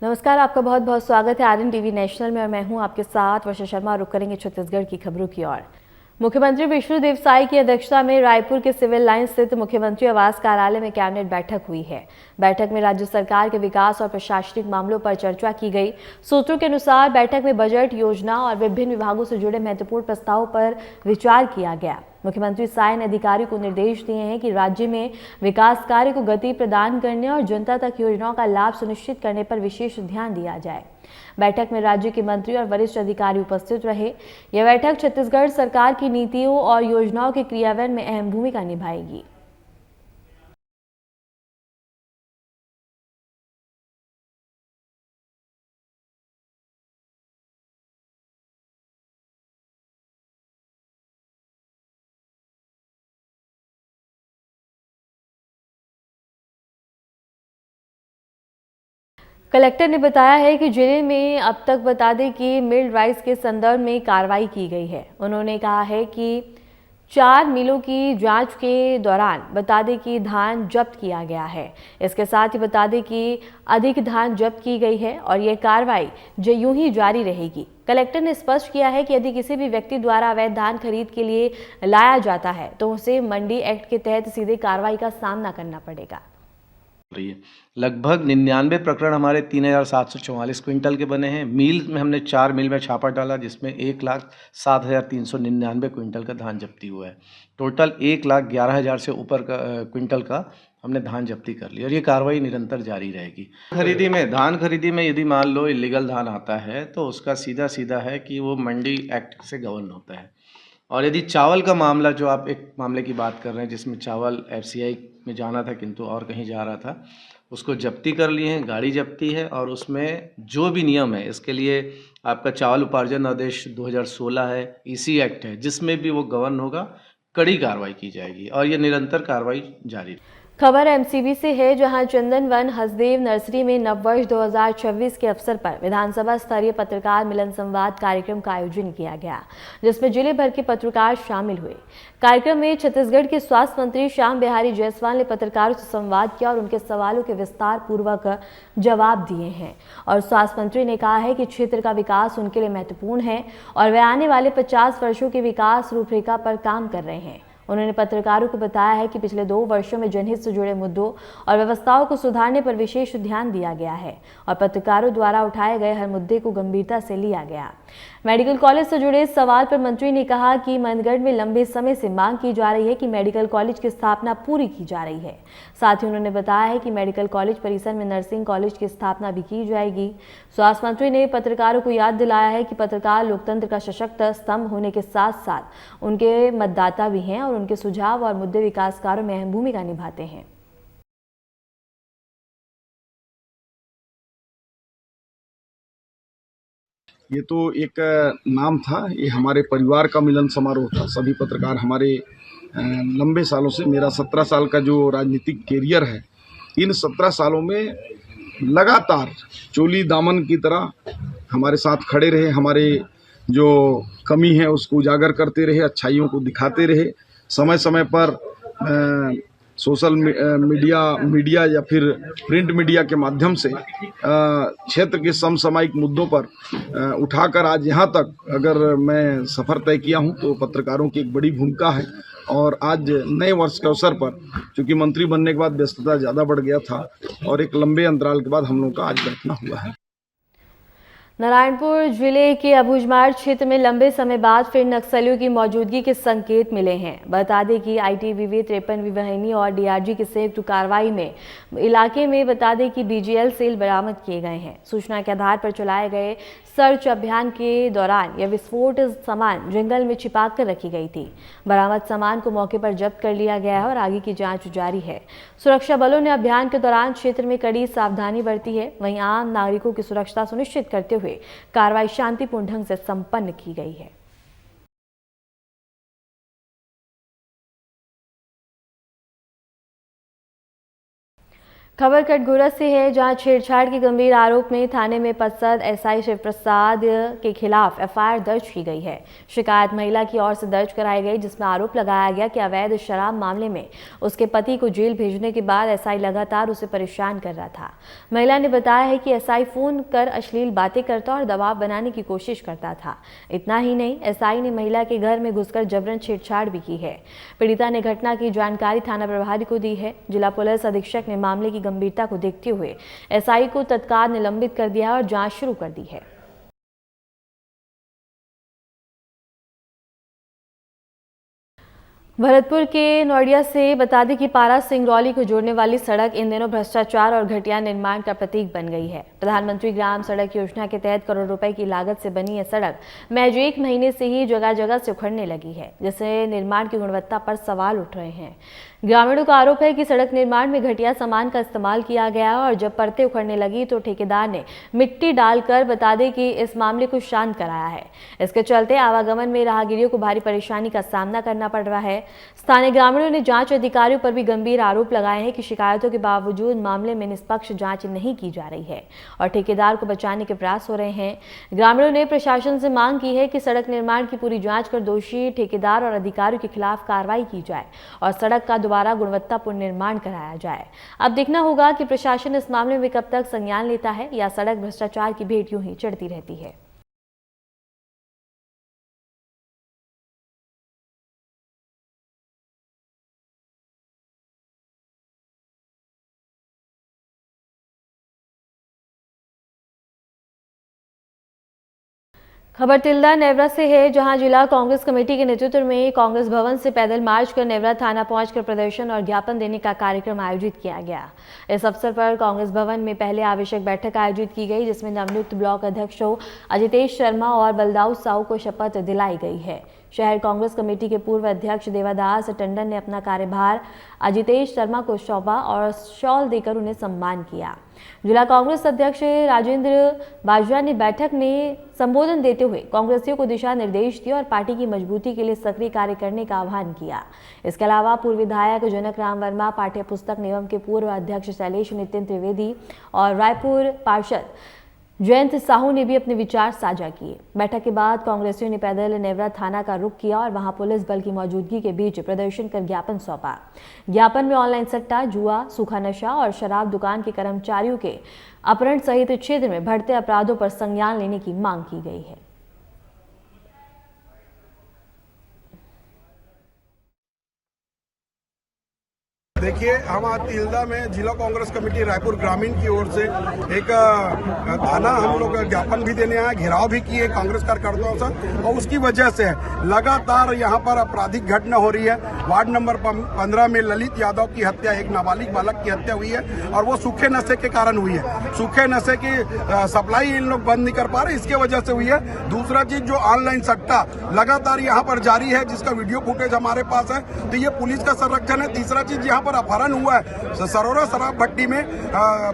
नमस्कार, आपका बहुत बहुत स्वागत है आरएन टीवी नेशनल में और मैं हूं आपके साथ वर्षा शर्मा। रुक करेंगे छत्तीसगढ़ की खबरों की ओर। मुख्यमंत्री विष्णुदेव साय की अध्यक्षता में रायपुर के सिविल लाइन स्थित मुख्यमंत्री आवास कार्यालय में कैबिनेट बैठक हुई है। बैठक में राज्य सरकार के विकास और प्रशासनिक मामलों पर चर्चा की गई। सूत्रों के अनुसार बैठक में बजट, योजना और विभिन्न विभागों से जुड़े महत्वपूर्ण प्रस्तावों पर विचार किया गया। मुख्यमंत्री साय ने अधिकारियों को निर्देश दिए हैं कि राज्य में विकास कार्य को गति प्रदान करने और जनता तक योजनाओं का लाभ सुनिश्चित करने पर विशेष ध्यान दिया जाए। बैठक में राज्य के मंत्री और वरिष्ठ अधिकारी उपस्थित रहे। यह बैठक छत्तीसगढ़ सरकार की नीतियों और योजनाओं के क्रियान्वयन में अहम भूमिका निभाएगी। कलेक्टर ने बताया है कि जिले में अब तक बता दें कि मिल्ड राइस के संदर्भ में कार्रवाई की गई है। उन्होंने कहा है कि 4 मिलों की जांच के दौरान बता दें कि धान जब्त किया गया है। इसके साथ ही बता दें कि अधिक धान जब्त की गई है और यह कार्रवाई यूं ही जारी रहेगी। कलेक्टर ने स्पष्ट किया है कि यदि किसी भी व्यक्ति द्वारा अवैध धान खरीद के लिए लाया जाता है तो उसे मंडी एक्ट के तहत सीधे कार्रवाई का सामना करना पड़ेगा। रही है। लगभग 99 प्रकरण हमारे 3744 क्विंटल के बने हैं। मील में हमने 4 मिल में छापा डाला जिसमें 1,07,399 क्विंटल का धान जब्ती हुआ है। टोटल 1,11,000 से ऊपर का क्विंटल का हमने धान जब्ती कर ली और ये कार्रवाई निरंतर जारी रहेगी। धान खरीदी में यदि मान लो इलीगल धान आता है तो उसका सीधा सीधा है कि वो मंडी एक्ट से गवर्न होता है। और यदि चावल का मामला, जो आप एक मामले की बात कर रहे हैं जिसमें चावल एफसीआई में जाना था किंतु और कहीं जा रहा था, उसको जब्ती कर लिए हैं, गाड़ी जब्ती है और उसमें जो भी नियम है इसके लिए आपका चावल उपार्जन आदेश 2016 है, ईसी एक्ट है, जिसमें भी वो गवर्न होगा, कड़ी कार्रवाई की जाएगी और ये निरंतर कार्रवाई जारी। खबर एमसीबी से है, जहां चंदन वन हसदेव नर्सरी में नववर्ष 2026 के अवसर पर विधानसभा स्तरीय पत्रकार मिलन संवाद कार्यक्रम का आयोजन किया गया, जिसमें जिले भर के पत्रकार शामिल हुए। कार्यक्रम में छत्तीसगढ़ के स्वास्थ्य मंत्री श्याम बिहारी जायसवाल ने पत्रकारों से संवाद किया और उनके सवालों के विस्तार पूर्वक जवाब दिए हैं। और स्वास्थ्य मंत्री ने कहा है कि क्षेत्र का विकास उनके लिए महत्वपूर्ण है और वे आने वाले 50 वर्षों के विकास रूपरेखा पर काम कर रहे हैं। उन्होंने पत्रकारों को बताया है कि पिछले 2 वर्षों में जनहित से जुड़े मुद्दों और व्यवस्थाओं को सुधारने पर विशेष ध्यान दिया गया है और पत्रकारों द्वारा उठाए गए हर मुद्दे को गंभीरता से लिया गया। मेडिकल कॉलेज से जुड़े सवाल पर मंत्री ने कहा कि मनगढ़ में लंबे समय से मांग की जा रही है कि मेडिकल कॉलेज की स्थापना पूरी की जा रही है। साथ ही उन्होंने बताया है कि मेडिकल कॉलेज परिसर में नर्सिंग कॉलेज की स्थापना भी की जाएगी। स्वास्थ्य मंत्री ने पत्रकारों को याद दिलाया है कि पत्रकार लोकतंत्र का सशक्त स्तंभ होने के साथ साथ उनके मतदाता भी हैं और उनके सुझाव और मुद्दे विकास कार्यों में अहम भूमिका निभाते हैं। ये तो एक नाम था, ये हमारे परिवार का मिलन समारोह था। सभी पत्रकार हमारे लंबे सालों से, मेरा 17 साल का जो राजनीतिक कैरियर है, इन 17 सालों में लगातार चोली दामन की तरह हमारे साथ खड़े रहे, हमारे जो कमी है उसको उजागर करते रहे, अच्छाइयों को दिखाते रहे। समय समय पर सोशल मीडिया या फिर प्रिंट मीडिया के माध्यम से क्षेत्र के समसामयिक मुद्दों पर उठाकर आज यहाँ तक अगर मैं सफ़र तय किया हूँ तो पत्रकारों की एक बड़ी भूमिका है। और आज नए वर्ष के अवसर पर, चूँकि मंत्री बनने के बाद व्यस्तता ज़्यादा बढ़ गया था और एक लंबे अंतराल के बाद हम लोगों का आज बैठना हुआ है। नारायणपुर जिले के अबूझमाड़ क्षेत्र में लंबे समय बाद फिर नक्सलियों की मौजूदगी के संकेत मिले हैं। बता दें कि आईटीबीपी 53वीं वाहिनी और डीआरजी की संयुक्त कार्रवाई में इलाके में बता दें कि बीजीएल सेल बरामद किए गए हैं। सूचना के आधार पर चलाए गए सर्च अभियान के दौरान यह विस्फोट सामान जंगल में छिपा कर रखी गई थी। बरामद सामान को मौके पर जब्त कर लिया गया है और आगे की जांच जारी है। सुरक्षा बलों ने अभियान के दौरान क्षेत्र में कड़ी सावधानी बरती है। वहीं आम नागरिकों की सुरक्षा सुनिश्चित करते हुए कार्रवाई शांतिपूर्ण ढंग से संपन्न की गई है। खबर कटघोरत से है, जहां छेड़छाड़ के गंभीर आरोप में थाने में पदस्थ एसआई शिव प्रसाद के खिलाफ एफआईआर दर्ज की गई है। शिकायत महिला की ओर से दर्ज कराई गई, जिसमें आरोप लगाया गया कि अवैध शराब मामले में उसके पति को जेल भेजने के बाद एसआई लगातार उसे परेशान कर रहा था। महिला ने बताया है कि एसआई फोन कर अश्लील बातें करता और दबाव बनाने की कोशिश करता था। इतना ही नहीं, एसआई ने महिला के घर में घुसकर जबरन छेड़छाड़ भी की है। पीड़िता ने घटना की जानकारी थाना प्रभारी को दी है। जिला पुलिस अधीक्षक ने मामले की गंभीरता को देखते हुए एसआई को तत्काल निलंबित कर दिया और जांच शुरू कर दी है। भरतपुर के नोएडिया से बता दें कि पारा सिंगरौली को जोड़ने वाली सड़क इन दिनों भ्रष्टाचार और घटिया निर्माण का प्रतीक बन गई है। प्रधानमंत्री ग्राम सड़क योजना के तहत करोड़ रुपए की लागत से बनी यह सड़क महज एक महीने से ही जगह जगह से उखड़ने लगी है, जिससे निर्माण की गुणवत्ता पर सवाल उठ रहे हैं। ग्रामीणों का आरोप है कि सड़क निर्माण में घटिया सामान का इस्तेमाल किया गया और जब परतें उखड़ने लगी तो ठेकेदार ने मिट्टी डालकर बता दें कि इस मामले को शांत कराया है। इसके चलते आवागमन में राहगीरियों को भारी परेशानी का सामना करना पड़ रहा है। स्थानीय ग्रामीणों ने जांच अधिकारियों पर भी गंभीर आरोप लगाए हैं कि शिकायतों के बावजूद मामले में निष्पक्ष जांच नहीं की जा रही है और ठेकेदार को बचाने के प्रयास हो रहे हैं। ग्रामीणों ने प्रशासन से मांग की है कि सड़क निर्माण की पूरी जांच कर दोषी ठेकेदार और अधिकारियों के खिलाफ कार्रवाई की जाए और सड़क का दोबारा गुणवत्तापूर्ण निर्माण कराया जाए। अब देखना होगा कि प्रशासन इस मामले में कब तक संज्ञान लेता है या सड़क भ्रष्टाचार की भेंट यूं ही चढ़ती रहती है। खबर तिल्दा नेवरा से है, जहां जिला कांग्रेस कमेटी के नेतृत्व में कांग्रेस भवन से पैदल मार्च कर नेवरा थाना पहुंचकर प्रदर्शन और ज्ञापन देने का कार्यक्रम आयोजित किया गया। इस अवसर पर कांग्रेस भवन में पहले आवश्यक बैठक आयोजित की गई, जिसमें नवनियुक्त ब्लॉक अध्यक्षों अजितेश शर्मा और बलदाऊ साहू को शपथ दिलाई गई है। शहर कांग्रेस कमेटी के पूर्व अध्यक्ष देवादास टंडन ने अपना कार्यभार अजितेश शर्मा को सौंपा और शॉल देकर उन्हें सम्मान किया। जिला कांग्रेस अध्यक्ष राजेंद्र बाजवा ने बैठक में संबोधन देते हुए कांग्रेसियों को दिशा निर्देश दिए और पार्टी की मजबूती के लिए सक्रिय कार्य करने का आह्वान किया। इसके अलावा पूर्व विधायक जनक राम वर्मा, पाठ्य पुस्तक निगम के पूर्व अध्यक्ष शैलेश नितिन त्रिवेदी और रायपुर पार्षद जयंत साहू ने भी अपने विचार साझा किए। बैठक के बाद कांग्रेसियों ने पैदल नेवरा थाना का रुख किया और वहां पुलिस बल की मौजूदगी के बीच प्रदर्शन कर ज्ञापन सौंपा। ज्ञापन में ऑनलाइन सट्टा, जुआ, सूखा नशा और शराब दुकान के कर्मचारियों के अपहरण सहित क्षेत्र में बढ़ते अपराधों पर संज्ञान लेने की मांग की गई है। देखिए, हम आज तिल्दा में जिला कांग्रेस कमेटी रायपुर ग्रामीण की ओर से एक थाना हम लोग ज्ञापन भी देने आए, घेराव भी किए कांग्रेस कार्यकर्ताओं से और उसकी वजह से लगातार यहाँ पर आपराधिक घटना हो रही है। वार्ड नंबर 15 में ललित यादव की हत्या, एक नाबालिग बालक की हत्या हुई है और वो सूखे नशे के कारण हुई है। सूखे नशे की सप्लाई इन लोग बंद नहीं कर पा रहे, इसके वजह से हुई है। दूसरा चीज जो ऑनलाइन सट्टा लगातार यहाँ पर जारी है, जिसका वीडियो फुटेज हमारे पास है, तो ये पुलिस का संरक्षण है। तीसरा चीज यहाँ पर अपहरण हुआ है, सरोरा शराब भट्टी में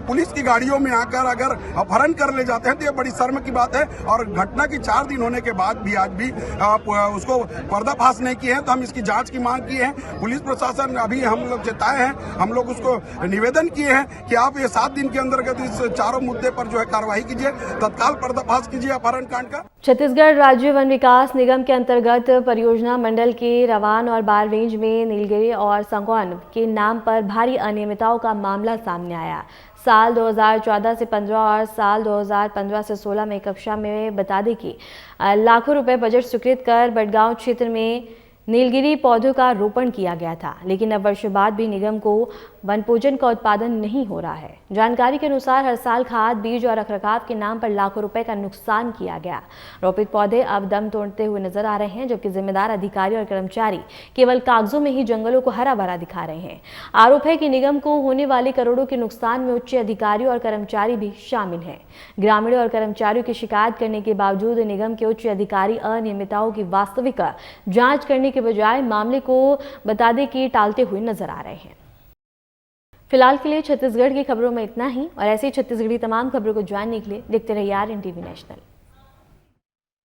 पुलिस की गाड़ियों में आकर अगर अपहरण कर ले जाते हैं तो ये बड़ी शर्म की बात है। और घटना की 4 दिन होने के बाद भी आज भी उसको पर्दाफाश नहीं किए हैं, तो हम इसकी जांच की मांग किए हैं। पुलिस प्रशासन अभी हम लोग चेताए हैं, हम लोग उसको निवेदन किए हैं कि आप ये 7 दिन के अंतर्गत इस चारों मुद्दे पर जो है कार्रवाई कीजिए, तत्काल पर्दाफाश कीजिए अपहरण कांड का। छत्तीसगढ़ राज्य वन विकास निगम के अंतर्गत परियोजना मंडल के रवान और बार रेंज में नीलगिरी और संगौन के नाम पर भारी अनियमितताओं का मामला सामने आया। साल 2014 से 15 और साल 2015 से 16 में कक्षा में बता दें कि लाखों रुपए बजट स्वीकृत कर बडगांव क्षेत्र में नीलगिरी पौधों का रोपण किया गया था, लेकिन अब वर्षों बाद भी निगम को वन भोजन का उत्पादन नहीं हो रहा है। जानकारी के अनुसार हर साल खाद, बीज और रखरखाव के नाम पर लाखों रुपए का नुकसान किया गया। रोपित पौधे अब दम तोड़ते हुए नजर आ रहे हैं, जबकि जिम्मेदार अधिकारी और कर्मचारी केवल कागजों में ही जंगलों को हरा भरा दिखा रहे हैं। आरोप है कि निगम को होने वाले करोड़ों के नुकसान में उच्च अधिकारी और कर्मचारी भी शामिल हैं। ग्रामीणों और कर्मचारियों की शिकायत करने के बावजूद निगम के उच्च अधिकारी अनियमितताओं की वास्तविक जांच करने के बजाय मामले को बता दें कि टालते हुए नजर आ रहे हैं। फिलहाल के लिए छत्तीसगढ़ की खबरों में इतना ही, और ऐसी छत्तीसगढ़ी तमाम खबरों को जानने के लिए देखते रहिए RNTV नेशनल।